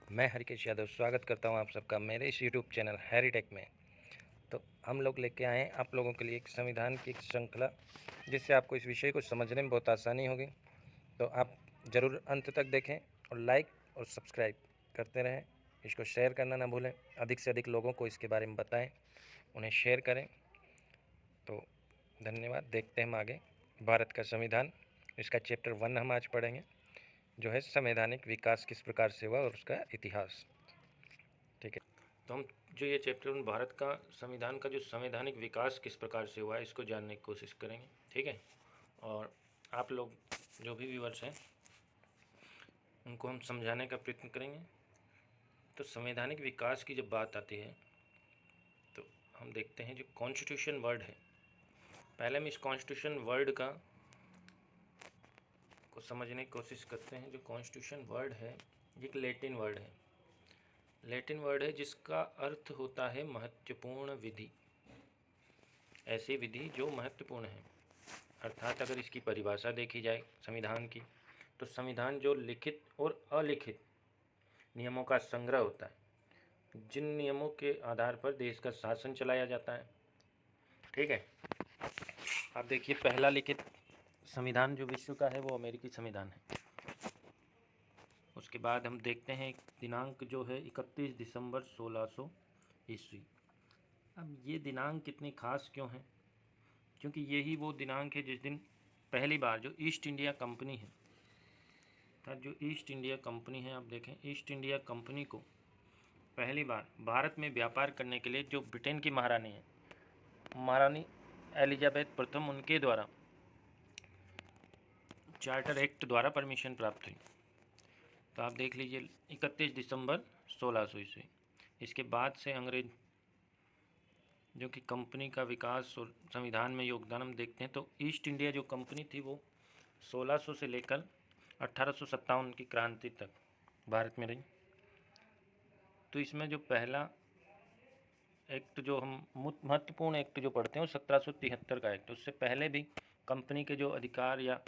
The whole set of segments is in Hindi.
मैं हरिकेश यादव स्वागत करता हूं आप सबका मेरे इस यूट्यूब चैनल हैरीटेक में। तो हम लोग लेके आए हैं आप लोगों के लिए एक संविधान की एक श्रृंखला, जिससे आपको इस विषय को समझने में बहुत आसानी होगी। तो आप ज़रूर अंत तक देखें और लाइक और सब्सक्राइब करते रहें। इसको शेयर करना ना भूलें, अधिक से अधिक लोगों को इसके बारे में बताएं, उन्हें शेयर करें। तो धन्यवाद। देखते हैं हम आगे भारत का संविधान, इसका चैप्टर 1 हम आज पढ़ेंगे, जो है संवैधानिक विकास किस प्रकार से हुआ और उसका इतिहास। ठीक है, तो हम जो ये चैप्टर भारत का संविधान का जो संवैधानिक विकास किस प्रकार से हुआ है इसको जानने की कोशिश करेंगे। ठीक है, और आप लोग जो भी व्यूअर्स हैं उनको हम समझाने का प्रयत्न करेंगे। तो संवैधानिक विकास की जब बात आती है तो हम देखते हैं जो कॉन्स्टिट्यूशन वर्ड है, पहले हम इस कॉन्स्टिट्यूशन वर्ड को समझने की कोशिश करते हैं। जो कॉन्स्टिट्यूशन वर्ड है ये एक लैटिन वर्ड है। लैटिन वर्ड है जिसका अर्थ होता है महत्वपूर्ण विधि, ऐसी विधि जो महत्वपूर्ण है। अर्थात अगर इसकी परिभाषा देखी जाए संविधान की, तो संविधान जो लिखित और अलिखित नियमों का संग्रह होता है, जिन नियमों के आधार पर देश का शासन चलाया जाता है। ठीक है, आप देखिए पहला लिखित संविधान जो विश्व का है वो अमेरिकी संविधान है। उसके बाद हम देखते हैं दिनांक जो है 31 दिसंबर 1600 ईस्वी। अब ये दिनांक कितनी खास क्यों है? क्योंकि यही वो दिनांक है जिस दिन पहली बार जो ईस्ट इंडिया कंपनी है, अर्थात जो ईस्ट इंडिया कंपनी है, आप देखें ईस्ट इंडिया कंपनी को पहली बार भारत में व्यापार करने के लिए जो ब्रिटेन की महारानी है, महारानी एलिजाबेथ प्रथम, उनके द्वारा चार्टर एक्ट द्वारा परमिशन प्राप्त हुई। तो आप देख लीजिए 31 दिसंबर 1600 ईस्वी। इसके बाद से अंग्रेज जो कि कंपनी का विकास और संविधान में योगदान हम देखते हैं, तो ईस्ट इंडिया जो कंपनी थी वो 1600 से लेकर 1857 की क्रांति तक भारत में रही। तो इसमें जो पहला एक्ट जो हम महत्वपूर्ण एक्ट जो पढ़ते हैं वो 1773 का एक्ट। उससे पहले भी कंपनी के जो अधिकार या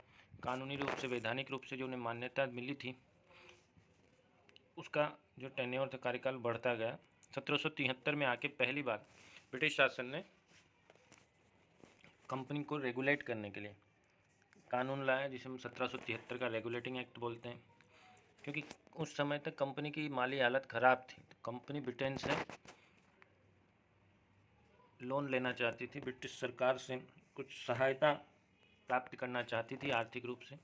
कानूनी रूप से वैधानिक रूप से जो उन्हें मान्यता मिली थी, उसका जो टेन्योर था, कार्यकाल बढ़ता गया। 1773 में आके पहली बार ब्रिटिश शासन ने कंपनी को रेगुलेट करने के लिए कानून लाया, जिसे हम 1773 का रेगुलेटिंग एक्ट बोलते हैं। क्योंकि उस समय तक कंपनी की माली हालत ख़राब थी, तो कंपनी ब्रिटेन से लोन लेना चाहती थी, ब्रिटिश सरकार से कुछ सहायता प्राप्त करना चाहती थी आर्थिक रूप से।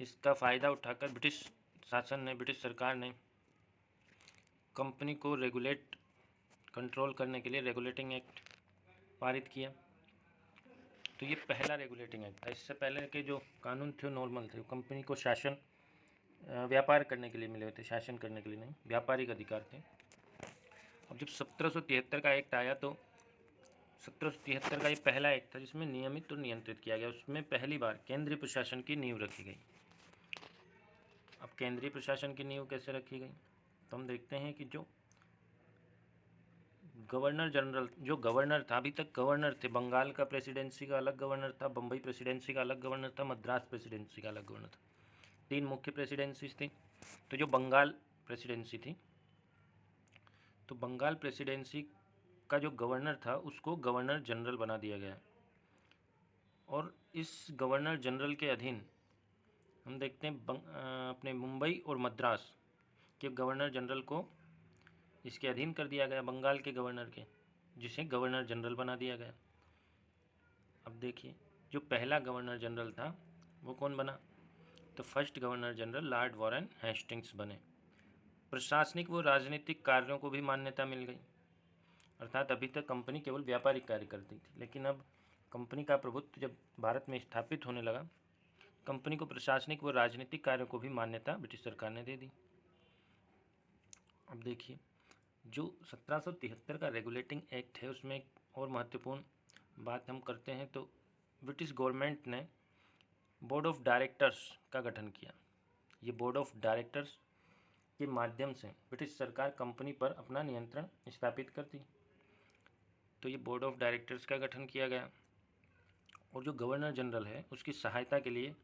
इसका फ़ायदा उठाकर ब्रिटिश शासन ने, ब्रिटिश सरकार ने कंपनी को रेगुलेट कंट्रोल करने के लिए रेगुलेटिंग एक्ट पारित किया। तो ये पहला रेगुलेटिंग एक्ट था। इससे पहले के जो कानून थे नॉर्मल थे, कंपनी को शासन व्यापार करने के लिए मिले हुए थे, शासन करने के लिए नहीं, व्यापारिक अधिकार थे। अब जब 1773 का एक्ट आया तो 1773 का ये पहला एक्ट था जिसमें नियमित और नियंत्रित किया गया। उसमें पहली बार केंद्रीय प्रशासन की नींव रखी गई। अब केंद्रीय प्रशासन की नींव कैसे रखी गई, तो हम देखते हैं कि जो गवर्नर जनरल, जो गवर्नर था, अभी तक गवर्नर थे, बंगाल का प्रेसिडेंसी का अलग गवर्नर था, बम्बई प्रेसिडेंसी का अलग गवर्नर था, मद्रास प्रेसिडेंसी का अलग गवर्नर था। 3 मुख्य प्रेसिडेंसीज थी। तो जो बंगाल प्रेसिडेंसी थी, तो बंगाल प्रेसिडेंसी का जो गवर्नर था उसको गवर्नर जनरल बना दिया गया। और इस गवर्नर जनरल के अधीन हम देखते हैं अपने मुंबई और मद्रास के गवर्नर जनरल को इसके अधीन कर दिया गया, बंगाल के गवर्नर के, जिसे गवर्नर जनरल बना दिया गया। अब देखिए जो पहला गवर्नर जनरल था वो कौन बना, तो first governor general Lord Warren Hastings बने। प्रशासनिक व राजनीतिक कार्यों को भी मान्यता मिल गई। अर्थात अभी तक कंपनी केवल व्यापारिक कार्य करती थी, लेकिन अब कंपनी का प्रभुत्व जब भारत में स्थापित होने लगा, कंपनी को प्रशासनिक व राजनीतिक कार्यों को भी मान्यता ब्रिटिश सरकार ने दे दी। अब देखिए जो 1773 का रेगुलेटिंग एक्ट है उसमें एक और महत्वपूर्ण बात हम करते हैं, तो ब्रिटिश गवर्नमेंट ने बोर्ड ऑफ डायरेक्टर्स का गठन किया। ये बोर्ड ऑफ डायरेक्टर्स के माध्यम से ब्रिटिश सरकार कंपनी पर अपना नियंत्रण स्थापित करती। तो ये बोर्ड ऑफ डायरेक्टर्स का गठन किया गया। और जो गवर्नर जनरल है उसकी सहायता के लिए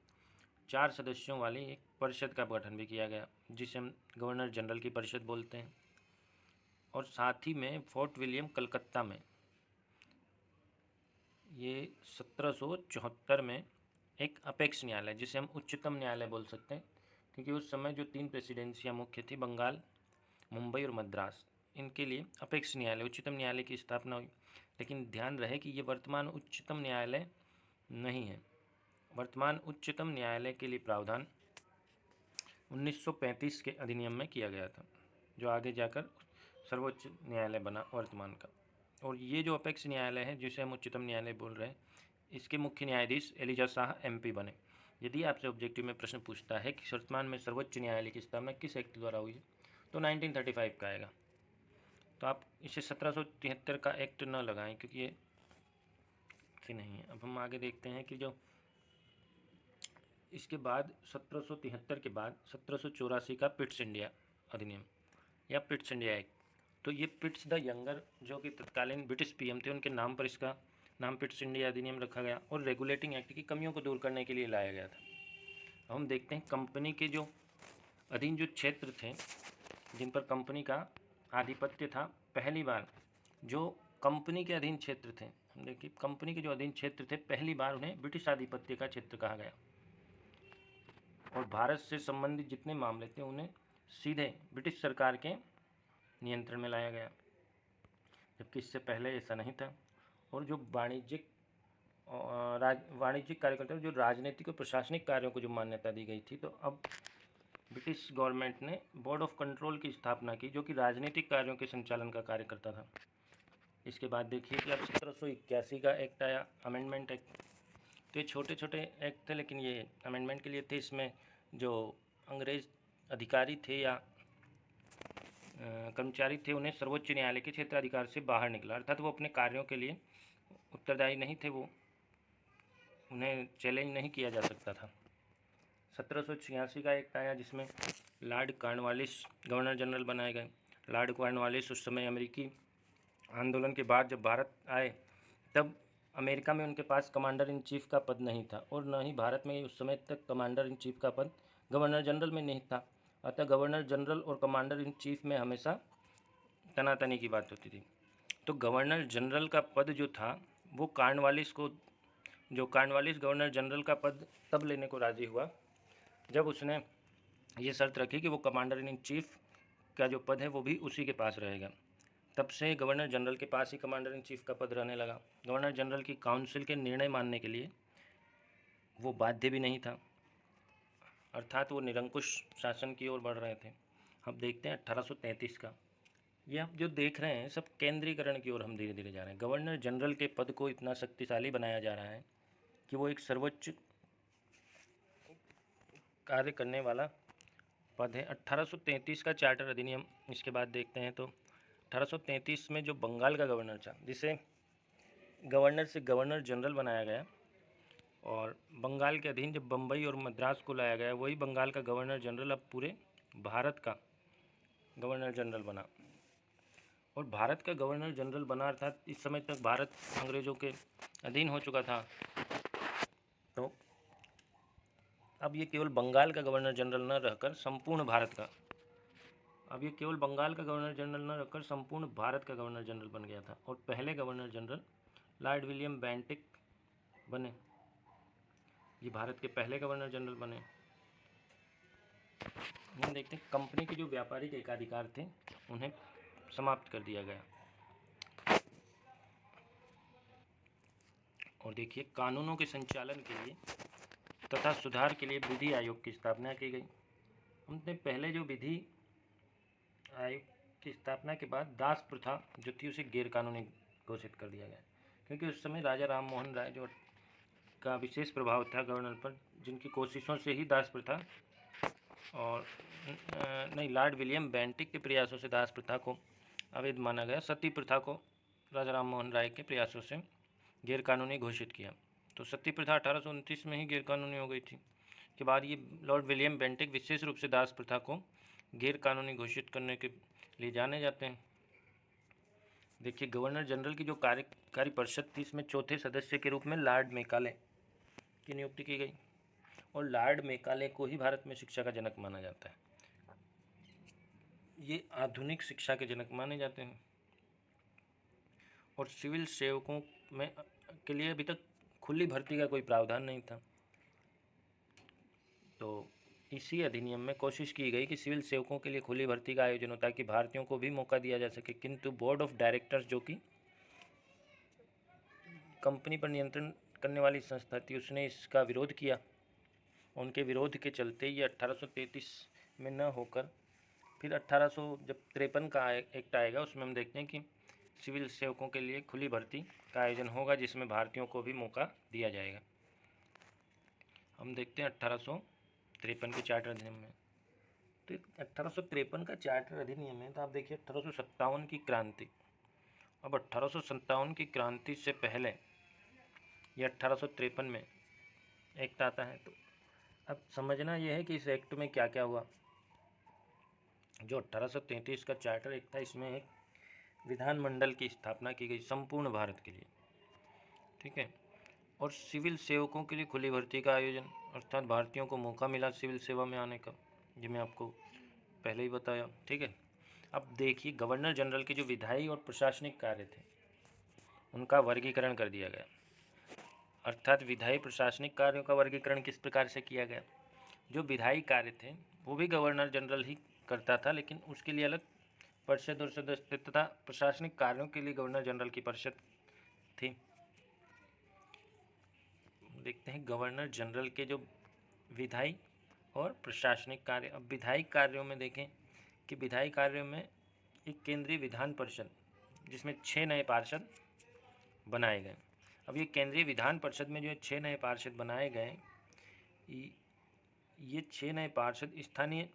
4 सदस्यों वाली एक परिषद का गठन भी किया गया, जिसे हम गवर्नर जनरल की परिषद बोलते हैं। और साथ ही में फोर्ट विलियम कलकत्ता में ये 1774 में एक अपेक्ष न्यायालय, जिसे हम उच्चतम न्यायालय बोल सकते हैं, क्योंकि उस समय जो 3 प्रेसिडेंसियाँ मुख्य थी, बंगाल, मुंबई और मद्रास, इनके लिए अपेक्ष न्यायालय, उच्चतम न्यायालय की स्थापना हुई। लेकिन ध्यान रहे कि ये वर्तमान उच्चतम न्यायालय नहीं है। वर्तमान उच्चतम न्यायालय के लिए प्रावधान 1935 के अधिनियम में किया गया था, जो आगे जाकर सर्वोच्च न्यायालय बना वर्तमान का। और ये जो अपेक्ष न्यायालय है, जिसे हम उच्चतम न्यायालय बोल रहे हैं, इसके मुख्य न्यायाधीश एलिजा शाह MP बने। यदि आपसे ऑब्जेक्टिव में प्रश्न पूछता है कि वर्तमान में सर्वोच्च न्यायालय की स्थापना किस एक्ट द्वारा हुई है, तो 1935 का आएगा। तो आप इसे 1773 का एक्ट न लगाएं, क्योंकि ये नहीं है। अब हम आगे देखते हैं कि जो इसके बाद 1773 के बाद 1784 का पिट्स इंडिया अधिनियम या पिट्स इंडिया एक्ट। तो ये पिट्स द यंगर, जो कि तत्कालीन ब्रिटिश PM थे, उनके नाम पर इसका नाम पिट्स इंडिया अधिनियम रखा गया और रेगुलेटिंग एक्ट की कमियों को दूर करने के लिए लाया गया था। अब हम देखते हैं कंपनी के जो अधीन जो क्षेत्र थे, जिन पर कंपनी का आधिपत्य था, पहली बार जो कंपनी के अधीन क्षेत्र थे, हम देखिए कंपनी के जो अधीन क्षेत्र थे, पहली बार उन्हें ब्रिटिश आधिपत्य का क्षेत्र कहा गया। और भारत से संबंधित जितने मामले थे उन्हें सीधे ब्रिटिश सरकार के नियंत्रण में लाया गया, जबकि इससे पहले ऐसा नहीं था। और जो वाणिज्यिक कार्यकर्ता, जो राजनीतिक और प्रशासनिक कार्यों को जो मान्यता दी गई थी, तो अब ब्रिटिश गवर्नमेंट ने बोर्ड ऑफ कंट्रोल की स्थापना की, जो कि राजनीतिक कार्यों के संचालन का कार्य करता था। इसके बाद देखिए कि अब 1781 का एक्ट आया, अमेंडमेंट एक्ट। तो ये छोटे छोटे एक्ट थे, लेकिन ये अमेंडमेंट के लिए थे। इसमें जो अंग्रेज अधिकारी थे या कर्मचारी थे, उन्हें सर्वोच्च न्यायालय के क्षेत्राधिकार से बाहर निकला, अर्थात वो अपने कार्यों के लिए उत्तरदायी नहीं थे, वो उन्हें चैलेंज नहीं किया जा सकता था। 1786 का एक्ट आया, जिसमें लॉर्ड कॉर्नवालिस गवर्नर जनरल बनाए गए। लॉर्ड कॉर्नवालिस उस समय अमेरिकी आंदोलन के बाद जब भारत आए, तब अमेरिका में उनके पास कमांडर इन चीफ का पद नहीं था, और न ही भारत में उस समय तक कमांडर इन चीफ का पद गवर्नर जनरल में नहीं था। अतः गवर्नर जनरल और कमांडर इन चीफ में हमेशा तनातनी की बात होती थी। तो गवर्नर जनरल का पद जो था, वो कॉर्नवालिस गवर्नर जनरल का पद तब लेने को राजी हुआ जब उसने ये शर्त रखी कि वो कमांडर इन चीफ का जो पद है वो भी उसी के पास रहेगा। तब से गवर्नर जनरल के पास ही कमांडर इन चीफ का पद रहने लगा। गवर्नर जनरल की काउंसिल के निर्णय मानने के लिए वो बाध्य भी नहीं था, अर्थात वो निरंकुश शासन की ओर बढ़ रहे थे। अब देखते हैं 1833 का। ये आप जो देख रहे हैं सब केंद्रीकरण की ओर हम धीरे धीरे जा रहे हैं। गवर्नर जनरल के पद को इतना शक्तिशाली बनाया जा रहा है कि वो एक सर्वोच्च कार्य करने वाला पद है। 1833 का चार्टर अधिनियम, इसके बाद देखते हैं तो 1833 में जो बंगाल का गवर्नर था, जिसे गवर्नर से गवर्नर जनरल बनाया गया, और बंगाल के अधीन जब बम्बई और मद्रास को लाया गया, वही बंगाल का गवर्नर जनरल अब पूरे भारत का गवर्नर जनरल बना। और भारत का गवर्नर जनरल बना, अर्थात इस समय तक भारत अंग्रेज़ों के अधीन हो चुका था, तो अब ये केवल बंगाल का गवर्नर जनरल न रहकर संपूर्ण भारत का, अब ये केवल बंगाल का गवर्नर जनरल न रहकर संपूर्ण भारत का गवर्नर जनरल बन गया था। और पहले governor general Lord William Bentinck बने, ये भारत के पहले गवर्नर जनरल बने। हम देखते हैं कंपनी के जो व्यापारिक एकाधिकार थे उन्हें समाप्त कर दिया गया। और देखिए कानूनों के संचालन के लिए तथा सुधार के लिए विधि आयोग की स्थापना की गई। हमने पहले जो विधि आयोग की स्थापना के बाद दास प्रथा जो थी उसे गैर कानूनी घोषित कर दिया गया, क्योंकि उस समय राजा राम मोहन राय जो का विशेष प्रभाव था गवर्नर पर, जिनकी कोशिशों से ही दास प्रथा और लॉर्ड विलियम बेंटिक के प्रयासों से दास प्रथा को अवैध माना गया। सती प्रथा को राजा राम मोहन राय के प्रयासों से गैर कानूनी घोषित किया। तो सती प्रथा 1829 में ही गैर कानूनी हो गई थी। के बाद ये लॉर्ड विलियम बेंटिक विशेष रूप से दास प्रथा को गैर कानूनी घोषित करने के लिए जाने जाते हैं। देखिए गवर्नर जनरल की जो कार्यकारी परिषद थी, इसमें चौथे सदस्य के रूप में लॉर्ड मेकाले की नियुक्ति की गई। और लॉर्ड मेकाले को ही भारत में शिक्षा का जनक माना जाता है। ये आधुनिक शिक्षा के जनक माने जाते हैं। और सिविल सेवकों में के लिए अभी तक खुली भर्ती का कोई प्रावधान नहीं था, तो इसी अधिनियम में कोशिश की गई कि सिविल सेवकों के लिए खुली भर्ती का आयोजन हो ताकि भारतीयों को भी मौका दिया जा सके। किंतु बोर्ड ऑफ डायरेक्टर्स, जो कि कंपनी पर नियंत्रण करने वाली संस्था थी, उसने इसका विरोध किया। उनके विरोध के चलते ये 1833 में न होकर फिर 1853 का एक्ट आएगा, उसमें हम देखते हैं कि सिविल सेवकों के लिए खुली भर्ती का आयोजन होगा जिसमें भारतीयों को भी मौका दिया जाएगा। हम देखते हैं 1853 के चार्टर अधिनियम में। तो 1853 का चार्टर अधिनियम है, तो आप देखिए 1857 की क्रांति। अब 1857 की क्रांति से पहले ये 1853 में एक्ट आता है। तो अब समझना यह है कि इस एक्ट में क्या क्या हुआ। जो 1833 का चार्टर एक्ट था, इसमें एक विधानमंडल की स्थापना की गई संपूर्ण भारत के लिए, ठीक है। और सिविल सेवकों के लिए खुली भर्ती का आयोजन, अर्थात भारतीयों को मौका मिला सिविल सेवा में आने का, जो मैं आपको पहले ही बताया, ठीक है। अब देखिए, गवर्नर जनरल के जो विधायी और प्रशासनिक कार्य थे उनका वर्गीकरण कर दिया गया। अर्थात विधायी प्रशासनिक कार्यों का वर्गीकरण किस प्रकार से किया गया। जो विधायी कार्य थे वो भी गवर्नर जनरल ही करता था, लेकिन उसके लिए अलग परिषद और सदस्य तथा प्रशासनिक कार्यों के लिए गवर्नर जनरल की परिषद थी। देखते हैं गवर्नर जनरल के जो विधायी और प्रशासनिक कार्य। अब विधायी कार्यों में देखें कि विधायी कार्यों में एक केंद्रीय विधान परिषद, जिसमें 6 नए पार्षद बनाए गए। अब ये केंद्रीय विधान परिषद में जो 6 नए पार्षद बनाए गए, ये 6 नए पार्षद स्थानीय,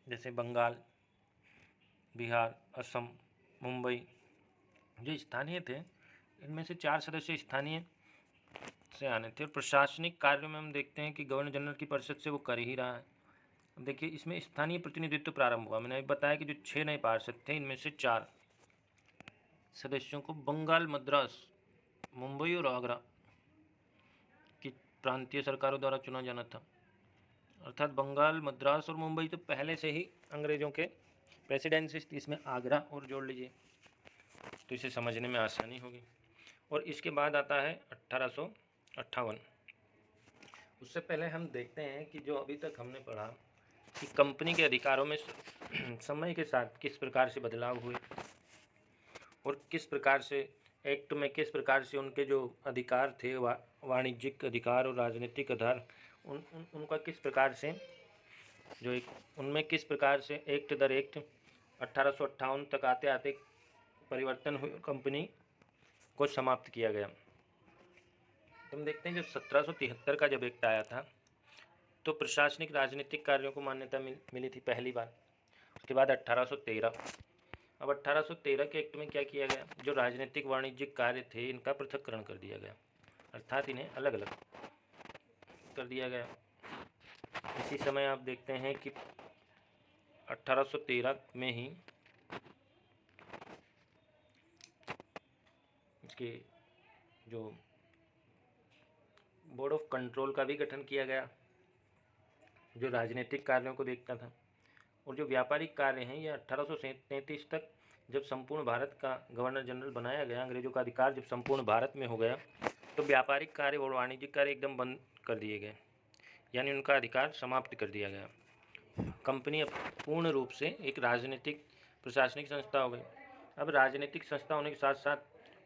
जैसे बंगाल, बिहार, असम, मुंबई, जो स्थानीय थे, इनमें से 4 सदस्य स्थानीय से आने थे। और प्रशासनिक कार्यों में हम देखते हैं कि गवर्नर जनरल की परिषद से वो कर ही रहा है। अब देखिए, इसमें स्थानीय प्रतिनिधित्व प्रारंभ हुआ। मैंने बताया कि जो 6 नए पार्षद थे, इनमें से 4 सदस्यों को बंगाल, मद्रास, मुंबई और आगरा की प्रांतीय सरकारों द्वारा चुना जाना था। अर्थात बंगाल, मद्रास और मुंबई तो पहले से ही अंग्रेजों के प्रेसिडेंसी थी, इसमें आगरा और जोड़ लीजिए तो इसे समझने में आसानी होगी। और इसके बाद आता है 1858। उससे पहले हम देखते हैं कि जो अभी तक हमने पढ़ा कि कंपनी के अधिकारों में समय के साथ किस प्रकार से बदलाव हुए और किस प्रकार से एक्ट में किस प्रकार से उनके जो अधिकार थे, वाणिज्यिक अधिकार और राजनीतिक आधार, उनका किस प्रकार से जो एक उनमें किस प्रकार से एक्ट दर एक्ट 1858 तक आते आते परिवर्तन हुए, कंपनी को समाप्त किया गया। हम देखते हैं जो 1773 का जब एक्ट आया था तो प्रशासनिक राजनीतिक कार्यों को मान्यता मिली थी पहली बार। उसके बाद 1813। अब 1813 के एक्ट में क्या किया गया, जो राजनीतिक वाणिज्यिक कार्य थे इनका पृथक्करण कर दिया गया, अर्थात इन्हें अलग अलग कर दिया गया। इसी समय आप देखते हैं कि 1813 में ही इसके जो बोर्ड ऑफ कंट्रोल का भी गठन किया गया, जो राजनीतिक कार्यों को देखता था। और जो व्यापारिक कार्य हैं ये 1833 तक जब संपूर्ण भारत का गवर्नर जनरल बनाया गया, अंग्रेजों का अधिकार जब संपूर्ण भारत में हो गया, तो व्यापारिक कार्य और वाणिज्यिक कार्य एकदम बंद कर दिए गए, यानी उनका अधिकार समाप्त कर दिया गया। कंपनी अब पूर्ण रूप से एक राजनीतिक प्रशासनिक संस्था हो गई। अब राजनीतिक संस्था होने के साथ साथ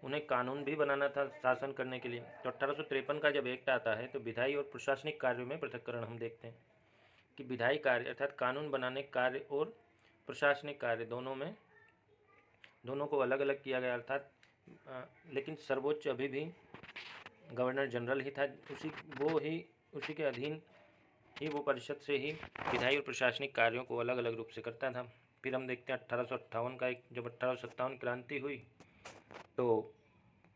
उन्हें कानून भी बनाना था शासन करने के लिए। तो 1853 का जब एक्ट आता है तो विधायी और प्रशासनिक कार्यों में पृथक्करण हम देखते हैं कि विधायी कार्य अर्थात कानून बनाने कार्य और प्रशासनिक कार्य दोनों को अलग अलग किया गया, अर्थात लेकिन सर्वोच्च अभी भी गवर्नर जनरल ही था, उसी के अधीन ही वो परिषद से ही विधायी और प्रशासनिक कार्यों को अलग अलग रूप से करता था। फिर हम देखते हैं 1858 का एक, जब 1857 क्रांति हुई तो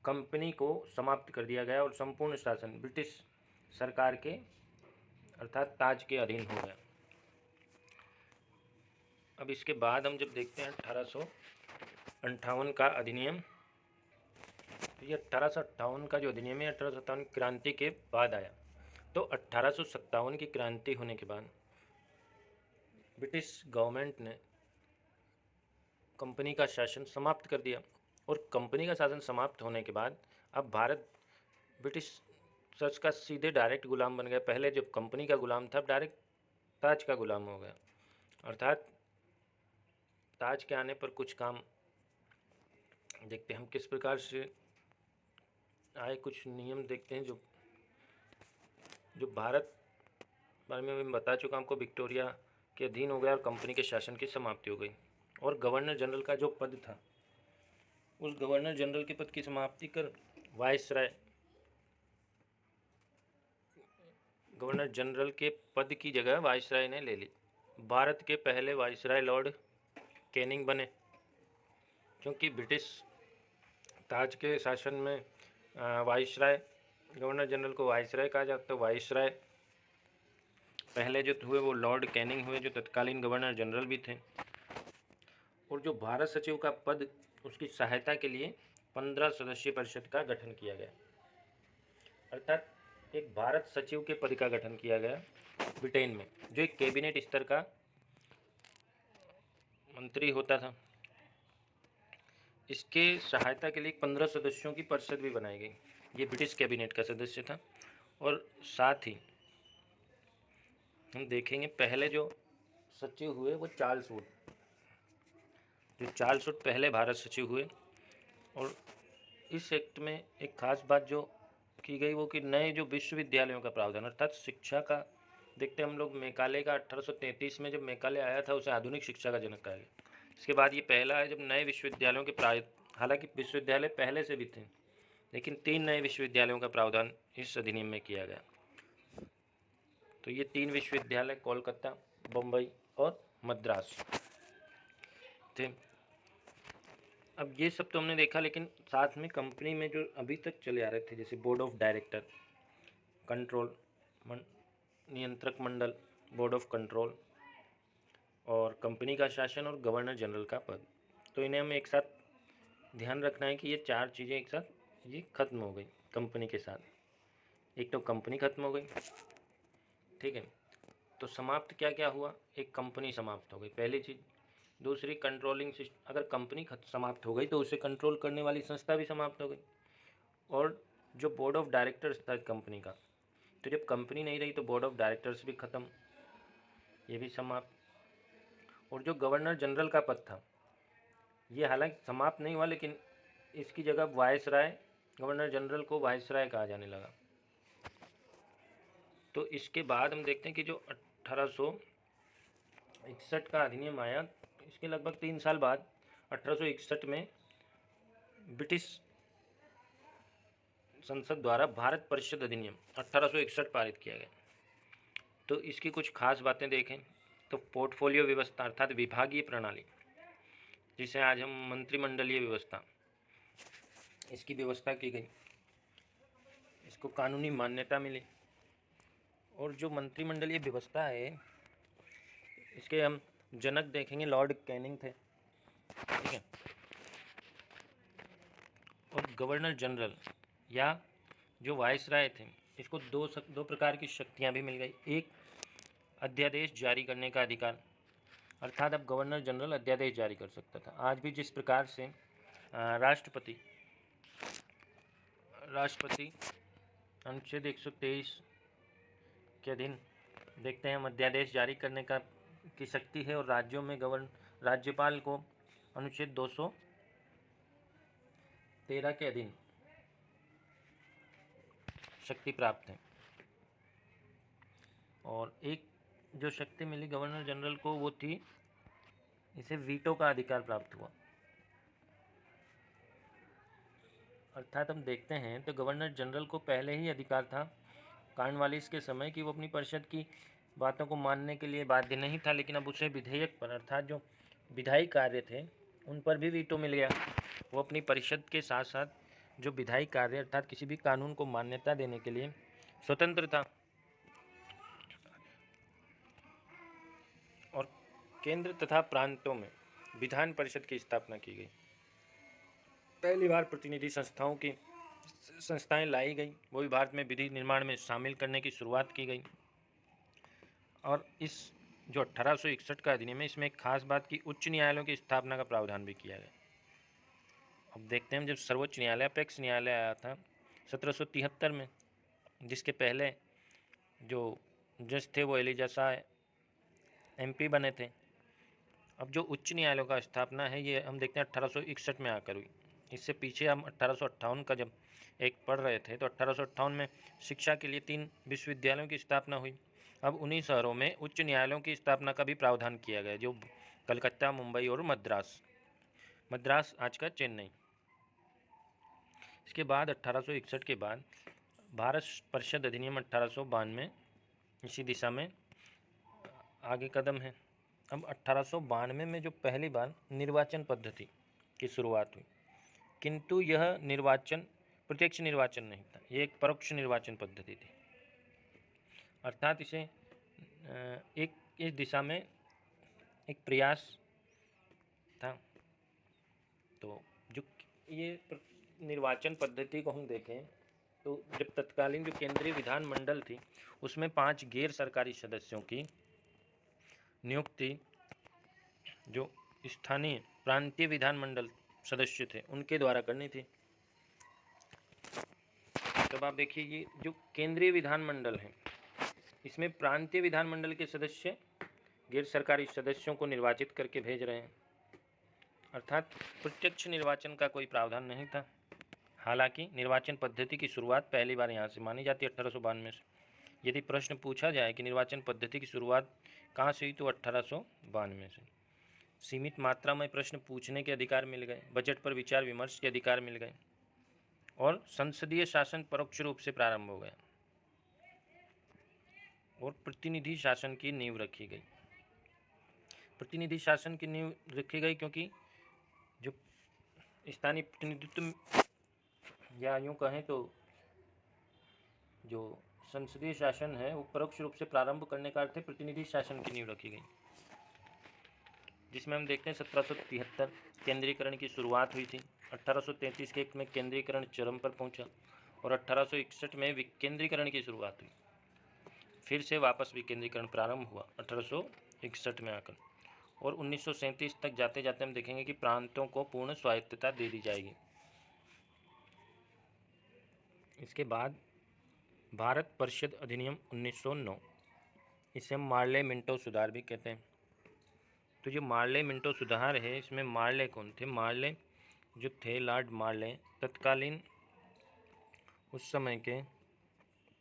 कंपनी को समाप्त कर दिया गया और संपूर्ण शासन ब्रिटिश सरकार के अर्थात ताज के अधीन हो गया। अब इसके बाद हम जब देखते हैं 1858 का अधिनियम, तो ये 1858 का जो अधिनियम है 1857 क्रांति के बाद आया। तो 1857 की क्रांति होने के बाद ब्रिटिश गवर्नमेंट ने कंपनी का शासन समाप्त कर दिया, और कंपनी का शासन समाप्त होने के बाद अब भारत ब्रिटिश सच का सीधे डायरेक्ट गुलाम बन गया। पहले जब कंपनी का गुलाम था, अब डायरेक्ट ताज का गुलाम हो गया। अर्थात ताज के आने पर कुछ काम देखते हैं हम किस प्रकार से आए, कुछ नियम देखते हैं। जो भारत बारे में मैं बता चुका हमको, विक्टोरिया के अधीन हो गया और कंपनी के शासन की समाप्ति हो गई। और गवर्नर जनरल का जो पद था, उस गवर्नर जनरल के पद की समाप्ति कर वायसराय, गवर्नर जनरल के पद की जगह वायसराय ने ले ली। भारत के पहले वायसराय लॉर्ड कैनिंग बने, क्योंकि ब्रिटिश ताज के शासन में वायसराय, गवर्नर जनरल को वायसराय कहा जाता है। वायसराय पहले जो हुए वो लॉर्ड कैनिंग हुए, जो तत्कालीन गवर्नर जनरल भी थे। और जो भारत सचिव का पद, उसकी सहायता के लिए 15 सदस्यीय परिषद का गठन किया गया। अर्थात एक भारत सचिव के पद का गठन किया गया ब्रिटेन में, जो एक कैबिनेट स्तर का मंत्री होता था। इसके सहायता के लिए 15 सदस्यों की परिषद भी बनाई गई। ये ब्रिटिश कैबिनेट का सदस्य था। और साथ ही हम देखेंगे पहले जो सचिव हुए वो चार्ल्स वुड, जो चार्ल्स वुड पहले भारत सचिव हुए। और इस एक्ट में एक खास बात जो की गई वो कि नए जो विश्वविद्यालयों का प्रावधान, अर्थात शिक्षा का देखते हम लोग। मेकाले का 1833 में जब मेकाले आया था, उसे आधुनिक शिक्षा का जनक कहा गया। इसके बाद ये पहला है जब नए विश्वविद्यालयों के हालांकि विश्वविद्यालय पहले से भी थे, लेकिन 3 नए विश्वविद्यालयों का प्रावधान इस अधिनियम में किया गया। तो ये 3 विश्वविद्यालय कोलकाता, बम्बई और मद्रास थे। अब ये सब तो हमने देखा, लेकिन साथ में कंपनी में जो अभी तक चले आ रहे थे, जैसे बोर्ड ऑफ डायरेक्टर, कंट्रोल, नियंत्रक मंडल, बोर्ड ऑफ कंट्रोल, और कंपनी का शासन और गवर्नर जनरल का पद, तो इन्हें हमें एक साथ ध्यान रखना है कि ये 4 चीज़ें एक साथ ये खत्म हो गई कंपनी के साथ। एक तो कंपनी खत्म हो गई, ठीक है। तो समाप्त क्या क्या हुआ, एक कंपनी समाप्त हो गई, पहली चीज़। दूसरी, कंट्रोलिंग सिस्टम, अगर कंपनी समाप्त हो गई तो उसे कंट्रोल करने वाली संस्था भी समाप्त हो गई। और जो बोर्ड ऑफ डायरेक्टर्स था कंपनी का, तो जब कंपनी नहीं रही तो बोर्ड ऑफ डायरेक्टर्स भी ख़त्म, ये भी समाप्त। और जो गवर्नर जनरल का पद था, ये हालांकि समाप्त नहीं हुआ, लेकिन इसकी जगह वायसराय, गवर्नर जनरल को वायसराय कहा जाने लगा। तो इसके बाद हम देखते हैं कि जो 1861 का अधिनियम आया, इसके लगभग 3 साल बाद 1861 में ब्रिटिश संसद द्वारा भारत परिषद अधिनियम 1861 पारित किया गया। तो इसकी कुछ खास बातें देखें तो पोर्टफोलियो व्यवस्था, अर्थात विभागीय प्रणाली, जिसे आज हम मंत्रिमंडलीय व्यवस्था, इसकी व्यवस्था की गई, इसको कानूनी मान्यता मिली। और जो मंत्रिमंडलीय व्यवस्था है, इसके हम जनक देखेंगे, लॉर्ड कैनिंग थे, ठीक है। और गवर्नर जनरल या जो वायसराय थे, इसको दो प्रकार की शक्तियां भी मिल गई। एक, अध्यादेश जारी करने का अधिकार, अर्थात अब गवर्नर जनरल अध्यादेश जारी कर सकता था। आज भी जिस प्रकार से राष्ट्रपति अनुच्छेद 123 के अधीन देखते हैं हम अध्यादेश जारी करने की शक्ति है, और राज्यों में राज्यपाल को अनुच्छेद 213 के अधीन शक्ति प्राप्त है। और एक जो शक्ति मिली गवर्नर जनरल को, वो थी, इसे वीटो का अधिकार प्राप्त हुआ। अर्थात हम देखते हैं तो गवर्नर जनरल को पहले ही अधिकार था कॉर्नवालिस के समय कि वो अपनी परिषद की बातों को मानने के लिए बाध्य नहीं था, लेकिन अब उसे विधेयक पर, अर्थात जो विधायी कार्य थे उन पर भी वीटो मिल गया। वो अपनी परिषद के साथ साथ जो विधायी कार्य, अर्थात किसी भी कानून को मान्यता देने के लिए स्वतंत्र था। और केंद्र तथा प्रांतों में विधान परिषद की स्थापना की गई। पहली बार प्रतिनिधि संस्थाओं की संस्थाएं लाई गई, वो भी भारत में विधि निर्माण में शामिल करने की शुरुआत की गई। और इस जो 1861 का अधिनियम है, इसमें एक खास बात की उच्च न्यायालयों की स्थापना का प्रावधान भी किया गया। अब देखते हैं, जब सर्वोच्च न्यायालय अपेक्स न्यायालय आया था 1773 में, जिसके पहले जो जज थे वो एलिजा शाह MP बने थे। अब जो उच्च न्यायालयों का स्थापना है ये हम देखते हैं 1861 में आकर हुई। इससे पीछे हम 1858 का जब एक पढ़ रहे थे तो 1858 में शिक्षा के लिए 3 विश्वविद्यालयों की स्थापना हुई। अब उन्हीं शहरों में उच्च न्यायालयों की स्थापना का भी प्रावधान किया गया, जो कलकत्ता, मुंबई और मद्रास आज का चेन्नई। इसके बाद 1861 के बाद भारत परिषद अधिनियम 1892 इसी दिशा में आगे कदम है। अब 1892 में जो पहली बार निर्वाचन पद्धति की शुरुआत हुई, किंतु यह निर्वाचन प्रत्यक्ष निर्वाचन नहीं था, ये एक परोक्ष निर्वाचन पद्धति थी। अर्थात इसे एक इस दिशा में एक प्रयास था। तो जो ये निर्वाचन पद्धति को हम देखें तो जब तत्कालीन जो केंद्रीय विधानमंडल थी उसमें 5 गैर सरकारी सदस्यों की नियुक्ति जो स्थानीय प्रांतीय विधानमंडल सदस्य थे उनके द्वारा करनी थी। तब आप देखिए, ये जो केंद्रीय विधानमंडल है इसमें प्रांतीय विधानमंडल के सदस्य गैर सरकारी सदस्यों को निर्वाचित करके भेज रहे हैं, अर्थात प्रत्यक्ष निर्वाचन का कोई प्रावधान नहीं था। हालांकि निर्वाचन पद्धति की शुरुआत पहली बार यहाँ से मानी जाती है 1892 से। यदि प्रश्न पूछा जाए कि निर्वाचन पद्धति की शुरुआत कहाँ से हुई तो 1892 से। सीमित मात्रा में प्रश्न पूछने के अधिकार मिल गए, बजट पर विचार विमर्श के अधिकार मिल गए और संसदीय शासन परोक्ष रूप से प्रारंभ हो गया और प्रतिनिधि शासन की नींव रखी गई। प्रतिनिधि शासन की नींव रखी गई क्योंकि जो स्थानीय प्रतिनिधित्व या यूँ कहें तो जो संसदीय शासन है वो परोक्ष रूप से प्रारंभ करने का अर्थ है प्रतिनिधि शासन की नींव रखी गई, जिसमें हम देखते हैं 1773 केंद्रीकरण की शुरुआत हुई थी। 1833 के एक्ट में केंद्रीकरण चरम पर पहुंचा और 1861 में विकेंद्रीकरण की शुरुआत हुई। फिर से वापस विकेंद्रीकरण प्रारंभ हुआ 1861 में आकर, और 1937 तक जाते जाते हम देखेंगे कि प्रांतों को पूर्ण स्वायत्तता दे दी जाएगी। इसके बाद भारत परिषद अधिनियम 1909, इसे हम मार्ले मिंटो सुधार भी कहते हैं। तो जो मार्ले मिंटो सुधार है इसमें मार्ले कौन थे? मार्ले जो थे लॉर्ड मार्ले तत्कालीन उस समय के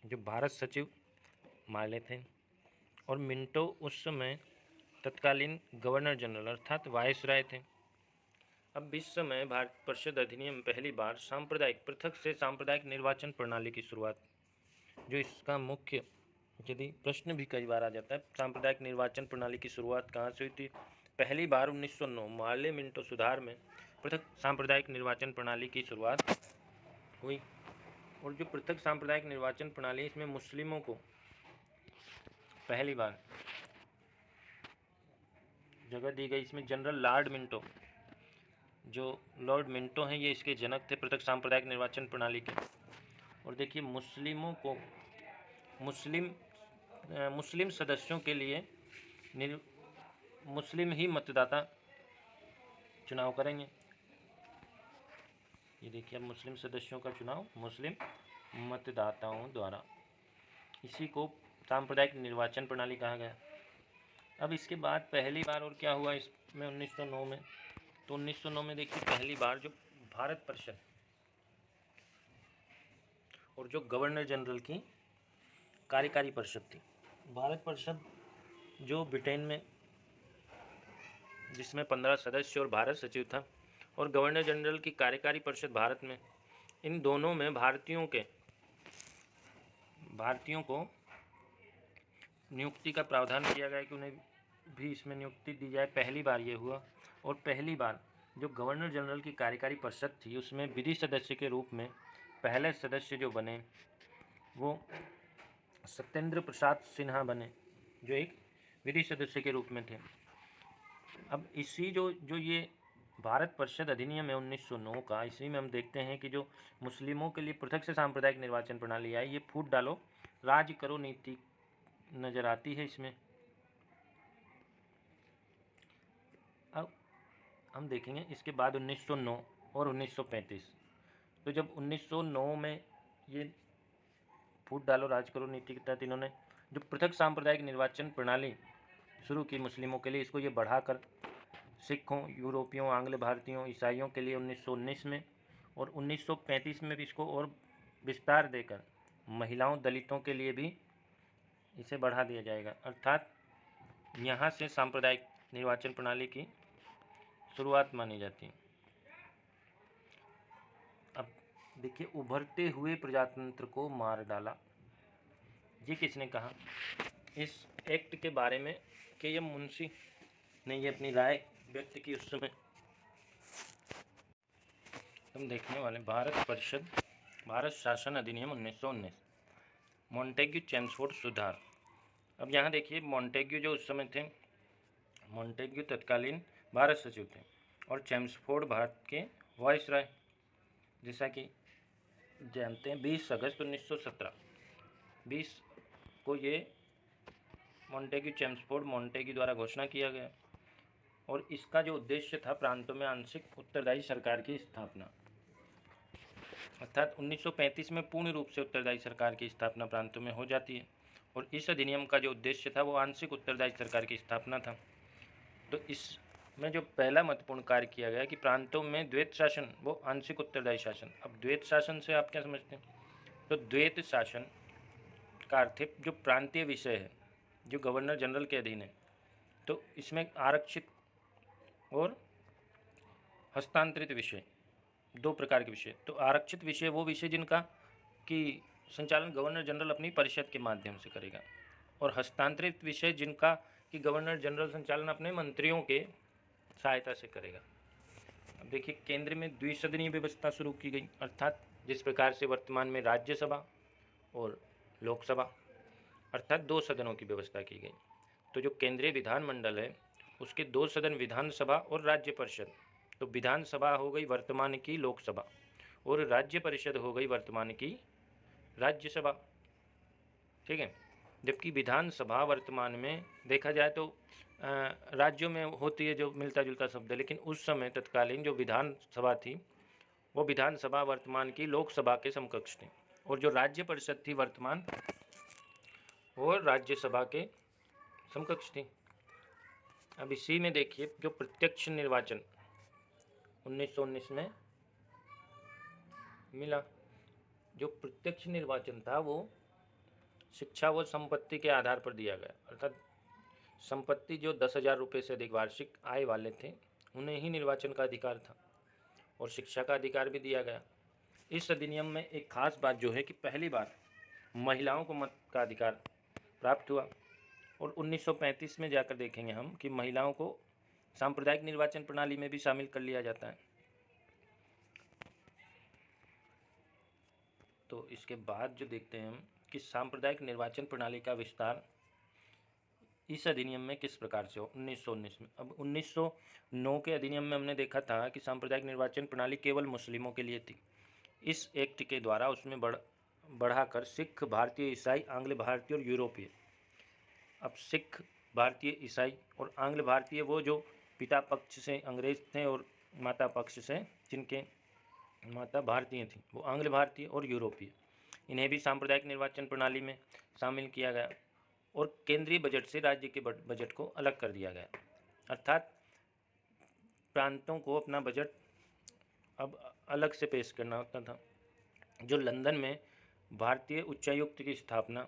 जो भारत सचिव मार्ले थे, और मिंटो उस समय तत्कालीन गवर्नर जनरल अर्थात वायसराय थे। अब इस समय भारत परिषद अधिनियम पहली बार पृथक से सांप्रदायिक निर्वाचन प्रणाली की शुरुआत, जो इसका मुख्य यदि प्रश्न भी कई बार आ जाता है, सांप्रदायिक निर्वाचन प्रणाली की शुरुआत कहाँ से हुई थी? पहली बार 1909 मार्ले मिंटो सुधार में पृथक सांप्रदायिक निर्वाचन प्रणाली की शुरुआत हुई। और जो पृथक सांप्रदायिक निर्वाचन प्रणाली इसमें मुस्लिमों को पहली बार जगह दी गई। इसमें जनरल लॉर्ड मिंटो, जो लॉर्ड मिंटो हैं ये इसके जनक थे पृथक सांप्रदायिक निर्वाचन प्रणाली के। और देखिए मुस्लिमों को मुस्लिम सदस्यों के लिए मुस्लिम ही मतदाता चुनाव करेंगे। ये देखिए अब मुस्लिम सदस्यों का चुनाव मुस्लिम मतदाताओं द्वारा, इसी को सांप्रदायिक निर्वाचन प्रणाली कहा गया। अब इसके बाद पहली बार और क्या हुआ इसमें 1909 में, तो 1909 में देखिए पहली बार जो भारत परिषद और जो गवर्नर जनरल की कार्यकारी परिषद थी, भारत परिषद जो ब्रिटेन में जिसमें 15 सदस्य और भारत सचिव था, और गवर्नर जनरल की कार्यकारी परिषद भारत में, इन दोनों में भारतीयों को नियुक्ति का प्रावधान किया गया कि उन्हें भी इसमें नियुक्ति दी जाए। पहली बार ये हुआ। और पहली बार जो गवर्नर जनरल की कार्यकारी परिषद थी उसमें विधि सदस्य के रूप में पहले सदस्य जो बने वो सत्येंद्र प्रसाद सिन्हा बने, जो एक विधि सदस्य के रूप में थे। अब इसी जो ये भारत परिषद अधिनियम है 1909 का, इसी में हम देखते हैं कि जो मुस्लिमों के लिए पृथक से सांप्रदायिक निर्वाचन प्रणाली आई, ये फूट डालो राज करो नीति नजर आती है इसमें। अब हम देखेंगे इसके बाद 1909 और 1935। तो जब 1909 में ये फूट डालो राज करो नीति के तहत इन्होंने जो पृथक सांप्रदायिक निर्वाचन प्रणाली शुरू की मुस्लिमों के लिए, इसको ये बढ़ाकर सिखों, यूरोपियों, आंग्ल भारतीयों, ईसाइयों के लिए 1919 में, और 1935 में भी इसको और विस्तार देकर महिलाओं, दलितों के लिए भी इसे बढ़ा दिया जाएगा। अर्थात यहाँ से सांप्रदायिक निर्वाचन प्रणाली की शुरुआत मानी जाती है। अब देखिए, उभरते हुए प्रजातंत्र को मार डाला, ये किसने कहा? इस एक्ट के बारे में के एम मुंशी ने ये अपनी राय व्यक्त की उस समय। हम देखने वाले भारत शासन अधिनियम 1919, मॉन्टेग्यू चेम्सफोर्ड सुधार। अब यहाँ देखिए, मॉन्टेग्यू जो उस समय थे, मॉन्टेग्यू तत्कालीन भारत सचिव थे और चेम्सफोर्ड भारत के वायसराय, जैसा कि जानते हैं 20 अगस्त 1917 को ये मॉन्टेग्यू चेम्सफोर्ड मॉन्टेग्यू द्वारा घोषणा किया गया, और इसका जो उद्देश्य था प्रांतों में आंशिक उत्तरदायी सरकार की स्थापना। अर्थात 1935 में पूर्ण रूप से उत्तरदायी सरकार की स्थापना प्रांतों में हो जाती है, और इस अधिनियम का जो उद्देश्य था वो आंशिक उत्तरदायी सरकार की स्थापना था। तो इसमें जो पहला महत्वपूर्ण कार्य किया गया कि प्रांतों में द्वैत शासन वो आंशिक उत्तरदायी शासन। अब द्वैत शासन से आप क्या समझते हैं? तो द्वैत शासन का अर्थ है जो प्रांतीय विषय है, जो गवर्नर जनरल के अधीन है, तो इसमें आरक्षित और हस्तांतरित विषय, दो प्रकार के विषय। तो आरक्षित विषय वो विषय जिनका कि संचालन गवर्नर जनरल अपनी परिषद के माध्यम से करेगा, और हस्तांतरित विषय जिनका कि गवर्नर जनरल संचालन अपने मंत्रियों के सहायता से करेगा। अब देखिए, केंद्र में द्विसदनीय व्यवस्था शुरू की गई, अर्थात जिस प्रकार से वर्तमान में राज्यसभा और लोकसभा अर्थात दो सदनों की व्यवस्था की गई। तो जो केंद्रीय विधानमंडल है उसके दो सदन, विधानसभा और राज्य परिषद। तो विधानसभा हो गई वर्तमान की लोकसभा, और राज्य परिषद हो गई वर्तमान की राज्यसभा, ठीक है। जबकि विधानसभा वर्तमान में देखा जाए तो राज्यों में होती है, जो मिलता जुलता शब्द है, लेकिन उस समय तत्कालीन जो विधानसभा थी वो विधानसभा वर्तमान की लोकसभा के समकक्ष थी, और जो राज्य परिषद थी वर्तमान वो राज्यसभा के समकक्ष थी। अब इसी में देखिए, जो प्रत्यक्ष निर्वाचन 1919 में मिला, जो प्रत्यक्ष निर्वाचन था वो शिक्षा व संपत्ति के आधार पर दिया गया, अर्थात संपत्ति जो 10,000 रुपये से अधिक वार्षिक आय वाले थे उन्हें ही निर्वाचन का अधिकार था, और शिक्षा का अधिकार भी दिया गया। इस अधिनियम में एक खास बात जो है कि पहली बार महिलाओं को मत का अधिकार प्राप्त हुआ, और 1935 में जाकर देखेंगे हम कि महिलाओं को सांप्रदायिक निर्वाचन प्रणाली में भी शामिल कर लिया जाता है। तो इसके बाद जो देखते हैं हम कि सांप्रदायिक निर्वाचन प्रणाली का विस्तार इस अधिनियम में किस प्रकार से हो 1919 में। अब 1909 के अधिनियम में हमने देखा था कि सांप्रदायिक निर्वाचन प्रणाली केवल मुस्लिमों के लिए थी। इस एक्ट के द्वारा उसमें बढ़ाकर सिख, भारतीय, ईसाई, आंग्ल भारतीय और यूरोपीय। अब सिख, भारतीय, ईसाई और आंग्ल भारतीय वो जो पिता पक्ष से अंग्रेज थे और माता पक्ष से जिनके माता भारतीय थी वो आंग्ल भारतीय और यूरोपीय, इन्हें भी सांप्रदायिक निर्वाचन प्रणाली में शामिल किया गया, और केंद्रीय बजट से राज्य के बजट को अलग कर दिया गया। अर्थात प्रांतों को अपना बजट अब अलग से पेश करना होता था। जो लंदन में भारतीय उच्चायुक्त की स्थापना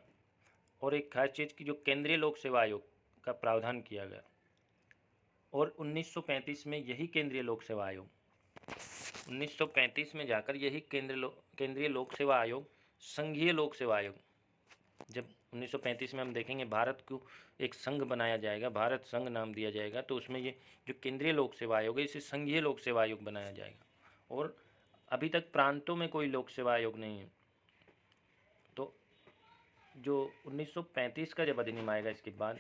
और एक खास चीज़ की जो केंद्रीय लोक सेवा आयोग का प्रावधान किया गया, और 1935 में यही केंद्रीय लोक सेवा आयोग 1935 में जाकर यही केंद्रीय लोक सेवा आयोग संघीय लोक सेवा आयोग, जब 1935 में हम देखेंगे भारत को एक संघ बनाया जाएगा, भारत संघ नाम दिया जाएगा, तो उसमें ये जो केंद्रीय लोक सेवा आयोग है इसे संघीय लोक सेवा आयोग बनाया जाएगा। और अभी तक प्रांतों में कोई लोक सेवा आयोग नहीं है। तो जो 1935 का जब अधिनियम आएगा इसके बाद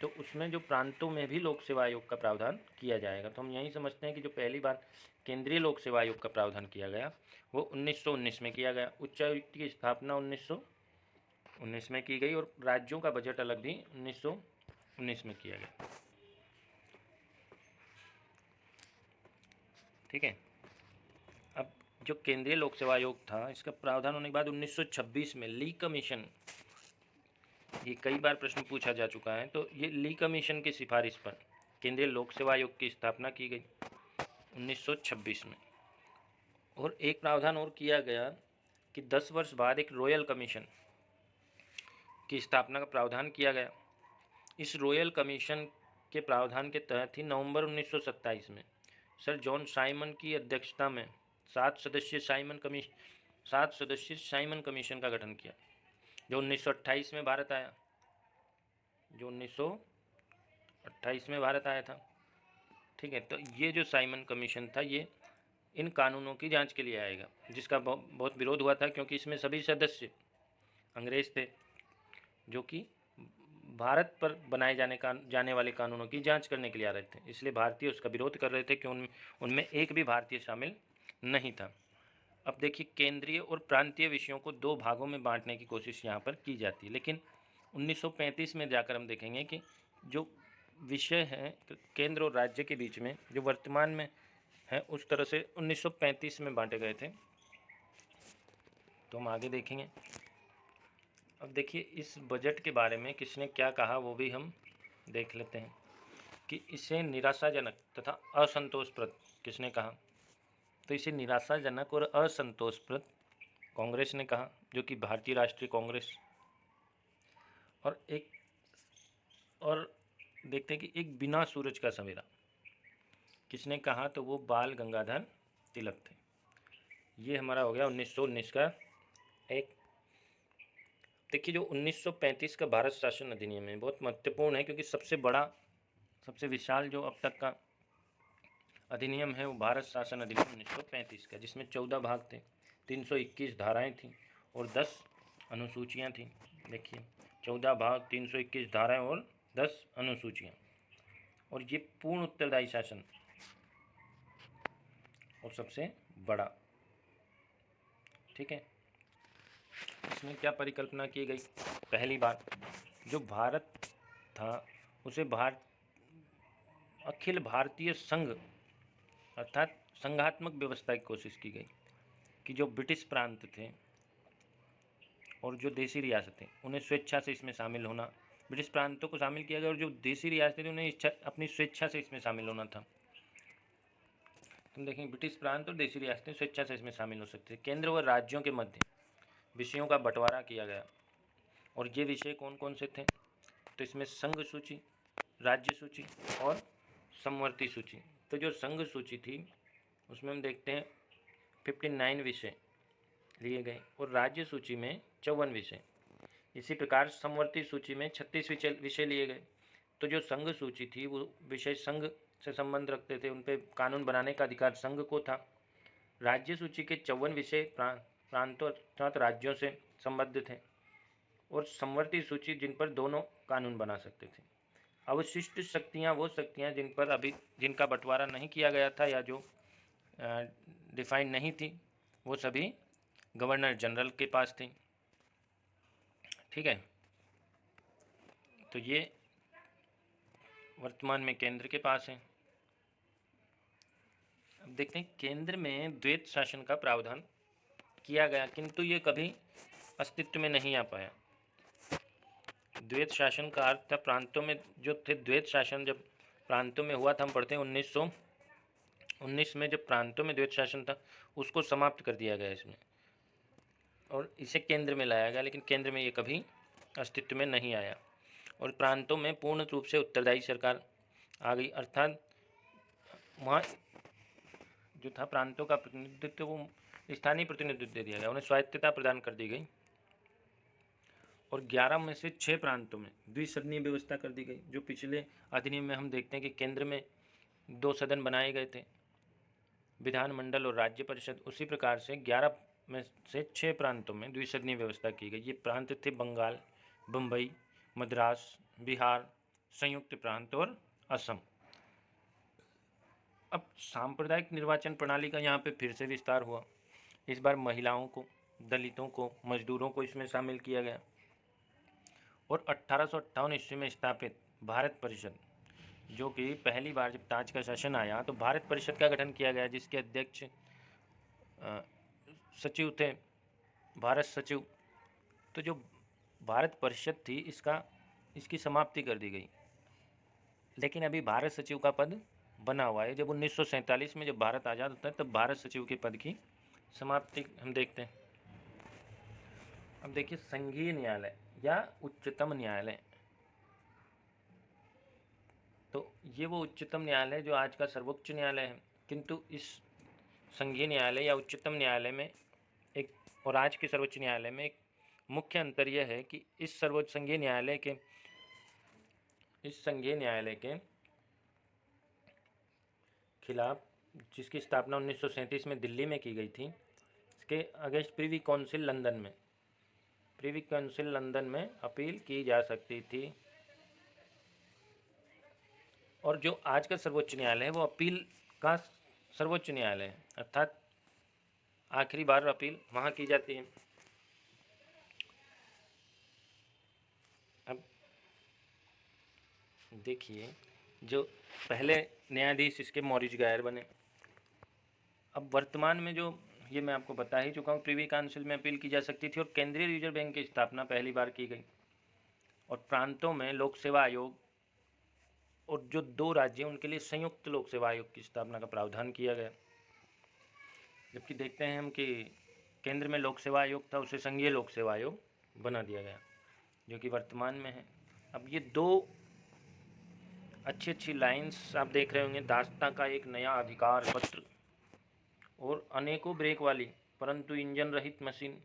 तो उसमें जो प्रांतों में भी लोक सेवा आयोग का प्रावधान किया जाएगा। तो हम यही समझते हैं कि जो पहली बार केंद्रीय लोक सेवा आयोग का प्रावधान किया गया वो 1919 में किया गया। उच्चायुक्त की स्थापना 1919 में की गई और राज्यों का बजट अलग भी 1919 में किया गया। ठीक है। अब जो केंद्रीय लोक सेवा आयोग था, इसका प्रावधान होने के बाद 1926 में ली कमीशन, ये कई बार प्रश्न पूछा जा चुका है, तो ये ली कमीशन की सिफारिश पर केंद्रीय लोक सेवा आयोग की स्थापना की गई 1926 में। और एक प्रावधान और किया गया कि 10 वर्ष बाद एक रॉयल कमीशन की स्थापना का प्रावधान किया गया। इस रॉयल कमीशन के प्रावधान के तहत ही नवंबर 1927 में सर जॉन साइमन की अध्यक्षता में 7 सदस्यीय साइमन कमीशन का गठन किया, जो 1928 में भारत आया, था। ठीक है। तो ये जो साइमन कमीशन था, ये इन कानूनों की जांच के लिए आएगा, जिसका बहुत विरोध हुआ था, क्योंकि इसमें सभी सदस्य अंग्रेज थे, जो कि भारत पर बनाए जाने वाले कानूनों की जांच करने के लिए आ रहे थे। इसलिए भारतीय उसका विरोध कर रहे थे कि उनमें एक भी भारतीय शामिल नहीं था। अब देखिए, केंद्रीय और प्रांतीय विषयों को 2 भागों में बांटने की कोशिश यहाँ पर की जाती है, लेकिन 1935 में जाकर हम देखेंगे कि जो विषय हैं केंद्र और राज्य के बीच में, जो वर्तमान में है, उस तरह से 1935 में बांटे गए थे। तो हम आगे देखेंगे। अब देखिए, इस बजट के बारे में किसने क्या कहा वो भी हम देख लेते हैं कि इसे निराशाजनक तथा असंतोषप्रद किसने कहा। तो इसे निराशाजनक और असंतोषप्रद कांग्रेस ने कहा, जो कि भारतीय राष्ट्रीय कांग्रेस। और देखते हैं कि एक बिना सूरज का सवेरा किसने कहा, तो वो बाल गंगाधर तिलक थे। ये हमारा हो गया 1919 का एक। देखिए, जो 1935 का भारत शासन अधिनियम है बहुत महत्वपूर्ण है, क्योंकि सबसे विशाल जो अब तक का अधिनियम है वो भारत शासन अधिनियम 1935 का, जिसमें 14 भाग थे, 321 धाराएं थीं और 10 अनुसूचियां थीं। देखिए, 14 भाग, 321 धाराएं और 10 अनुसूचियां, और ये पूर्ण उत्तरदायी शासन और सबसे बड़ा। ठीक है। इसमें क्या परिकल्पना की गई? पहली बार जो भारत था उसे अखिल भारतीय संघ अर्थात संघात्मक व्यवस्था की कोशिश की गई कि जो ब्रिटिश प्रांत थे और जो देसी रियासतें, उन्हें स्वेच्छा से इसमें शामिल होना, ब्रिटिश प्रांतों को शामिल किया गया, और जो देसी रियासतें थी उन्हें अपनी स्वेच्छा से इसमें शामिल होना था। तुम देखेंगे, ब्रिटिश प्रांत और देसी रियासतें स्वेच्छा से इसमें शामिल हो सकते थे। केंद्र व राज्यों के मध्य विषयों का बंटवारा किया गया, और ये विषय कौन कौन से थे? तो इसमें संघ सूची, राज्य सूची और समवर्ती सूची। तो जो संघ सूची थी उसमें हम देखते हैं 59 विषय लिए गए और राज्य सूची में 54 विषय। इसी प्रकार समवर्ती सूची में 36 विषय लिए गए। तो जो संघ सूची थी वो विषय संघ से संबंध रखते थे, उन पर कानून बनाने का अधिकार संघ को था। राज्य सूची के 54 विषय प्रांतों अर्थात राज्यों से संबद्ध थे, और समवर्ती सूची जिन पर दोनों कानून बना सकते थे। अवशिष्ट शक्तियाँ वो शक्तियाँ जिनका बंटवारा नहीं किया गया था या जो डिफाइन नहीं थी, वो सभी गवर्नर जनरल के पास थी। ठीक है। तो ये वर्तमान में केंद्र के पास है। अब देखते हैं, केंद्र में द्वैत शासन का प्रावधान किया गया, किंतु ये कभी अस्तित्व में नहीं आ पाया। द्वैत शासन का अर्थ था प्रांतों में जो थे, द्वैत शासन जब प्रांतों में हुआ था, हम पढ़ते हैं 1919 में जब प्रांतों में द्वैत शासन था उसको समाप्त कर दिया गया इसमें, और इसे केंद्र में लाया गया, लेकिन केंद्र में ये कभी अस्तित्व में नहीं आया, और प्रांतों में पूर्ण रूप से उत्तरदायी सरकार आ गई। अर्थात वहाँ जो था प्रांतों का प्रतिनिधित्व वो स्थानीय प्रतिनिधित्व दे दिया गया, उन्हें स्वायत्तता प्रदान कर दी गई, और 11 में से 6 प्रांतों में द्विसदनीय व्यवस्था कर दी गई। जो पिछले अधिनियम में हम देखते हैं कि केंद्र में 2 सदन बनाए गए थे, विधानमंडल और राज्य परिषद, उसी प्रकार से 11 में से 6 प्रांतों में द्विसदनीय व्यवस्था की गई। ये प्रांत थे बंगाल, बम्बई, मद्रास, बिहार, संयुक्त प्रांत और असम। अब सांप्रदायिक निर्वाचन प्रणाली का यहाँ पे फिर से विस्तार हुआ। इस बार महिलाओं को, दलितों को, मजदूरों को इसमें शामिल किया गया। और 1858 ईस्वी में स्थापित भारत परिषद, जो कि पहली बार जब ताज का शासन आया तो भारत परिषद का गठन किया गया, जिसके अध्यक्ष सचिव थे, भारत सचिव। तो जो भारत परिषद थी इसकी समाप्ति कर दी गई, लेकिन अभी भारत सचिव का पद बना हुआ है। जब 1947 में जब भारत आज़ाद होता है तब भारत सचिव के पद की समाप्ति हम देखते हैं। अब देखिए, संघीय न्यायालय या उच्चतम न्यायालय, तो ये वो उच्चतम न्यायालय जो आज का सर्वोच्च न्यायालय है, किंतु इस संघीय न्यायालय या उच्चतम न्यायालय में एक और आज के सर्वोच्च न्यायालय में एक मुख्य अंतर यह है कि इस संघीय न्यायालय के खिलाफ, जिसकी स्थापना 1937 में दिल्ली में की गई थी, इसके अगेंस्ट प्रिवी काउंसिल लंदन में अपील की जा सकती थी। और जो आज का सर्वोच्च न्यायालय है वो अपील का सर्वोच्च न्यायालय है, अर्थात आखिरी बार अपील वहाँ की जाती है। अब देखिए, जो पहले न्यायाधीश इसके मॉरिस गायर बने। अब वर्तमान में जो ये मैं आपको बता ही चुका हूँ, प्रिवी काउंसिल में अपील की जा सकती थी और केंद्रीय रिजर्व बैंक की स्थापना पहली बार की गई। और प्रांतों में लोक सेवा आयोग, और जो 2 राज्य हैं उनके लिए संयुक्त लोक सेवा आयोग की स्थापना का प्रावधान किया गया। जबकि देखते हैं हम कि केंद्र में लोक सेवा आयोग था, उसे संघीय लोक सेवा आयोग बना दिया गया, जो कि वर्तमान में है। अब ये 2 अच्छी लाइंस आप देख रहे होंगे, दास्ता का एक नया अधिकार पत्र और अनेकों ब्रेक वाली परंतु इंजन रहित मशीन,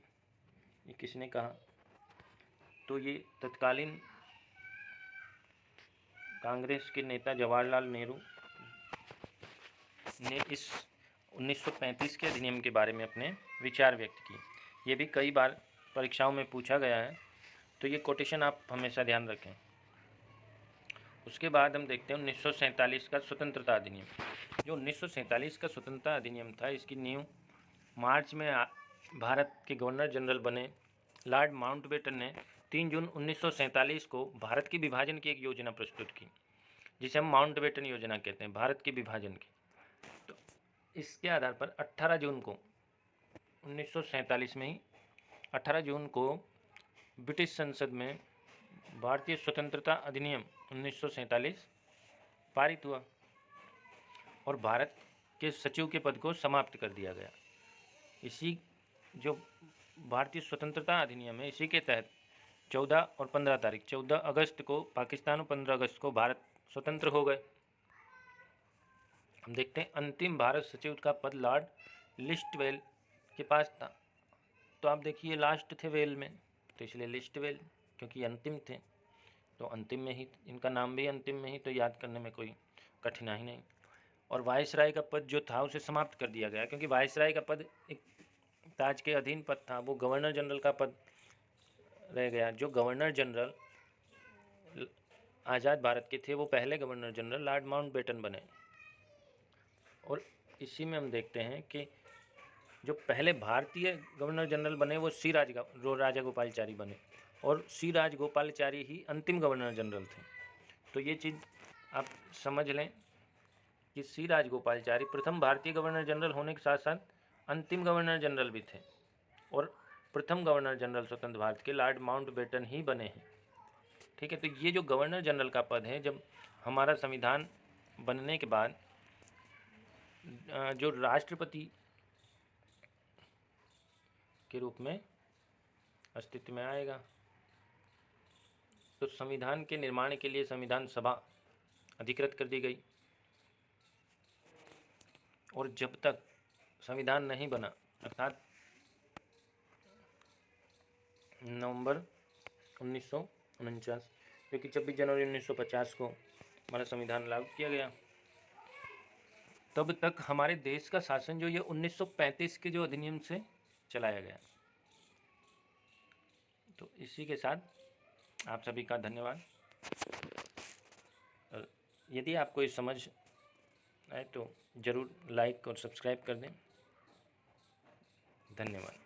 ये किसने कहा? तो ये तत्कालीन कांग्रेस के नेता जवाहरलाल नेहरू ने इस 1935 के अधिनियम के बारे में अपने विचार व्यक्त किए। ये भी कई बार परीक्षाओं में पूछा गया है, तो ये कोटेशन आप हमेशा ध्यान रखें। उसके बाद हम देखते हैं 1947 का स्वतंत्रता अधिनियम। जो 1947 का स्वतंत्रता अधिनियम था, इसकी नींव मार्च में भारत के गवर्नर जनरल बने लॉर्ड माउंटबेटन ने 3 जून 1947 को भारत के विभाजन की एक योजना प्रस्तुत की, जिसे हम माउंटबेटन योजना कहते हैं, भारत के विभाजन की। तो इसके आधार पर 18 जून को 1947 में ही 18 जून को ब्रिटिश संसद में भारतीय स्वतंत्रता अधिनियम 1947 पारित हुआ और भारत के सचिव के पद को समाप्त कर दिया गया। इसी जो भारतीय स्वतंत्रता अधिनियम है, इसी के तहत 14 और 15 तारीख, 14 अगस्त को पाकिस्तान और 15 अगस्त को भारत स्वतंत्र हो गए। हम देखते हैं अंतिम भारत सचिव का पद लॉर्ड लिस्टवेल के पास था। तो आप देखिए, लास्ट थे वेल में, तो इसलिए लिस्टवेल, क्योंकि अंतिम थे तो अंतिम में ही, इनका नाम भी अंतिम में ही, तो याद करने में कोई कठिनाई नहीं। और वायसराय का पद जो था उसे समाप्त कर दिया गया, क्योंकि वायसराय का पद एक ताज के अधीन पद था, वो गवर्नर जनरल का पद रह गया। जो गवर्नर जनरल आज़ाद भारत के थे वो पहले गवर्नर जनरल लॉर्ड माउंटबेटन बने। और इसी में हम देखते हैं कि जो पहले भारतीय गवर्नर जनरल बने वो राजागोपालाचारी बने, और सी राजगोपालाचारी ही अंतिम गवर्नर जनरल थे। तो ये चीज़ आप समझ लें कि सी राजगोपालाचारी प्रथम भारतीय गवर्नर जनरल होने के साथ साथ अंतिम गवर्नर जनरल भी थे, और प्रथम गवर्नर जनरल स्वतंत्र भारत के लॉर्ड माउंटबेटन ही बने हैं। ठीक है, तो ये जो गवर्नर जनरल का पद है, जब हमारा संविधान बनने के बाद जो राष्ट्रपति के रूप में अस्तित्व में आएगा, तो संविधान के निर्माण के लिए संविधान सभा अधिकृत कर दी गई। और जब तक संविधान नहीं बना, अर्थात नवंबर 1949, जो कि 26 जनवरी 1950 को हमारा संविधान लागू किया गया, तब तक हमारे देश का शासन जो ये 1935 के जो अधिनियम से चलाया गया। तो इसी के साथ आप सभी का धन्यवाद। यदि आपको ये समझ आए तो ज़रूर लाइक और सब्सक्राइब कर दें। धन्यवाद।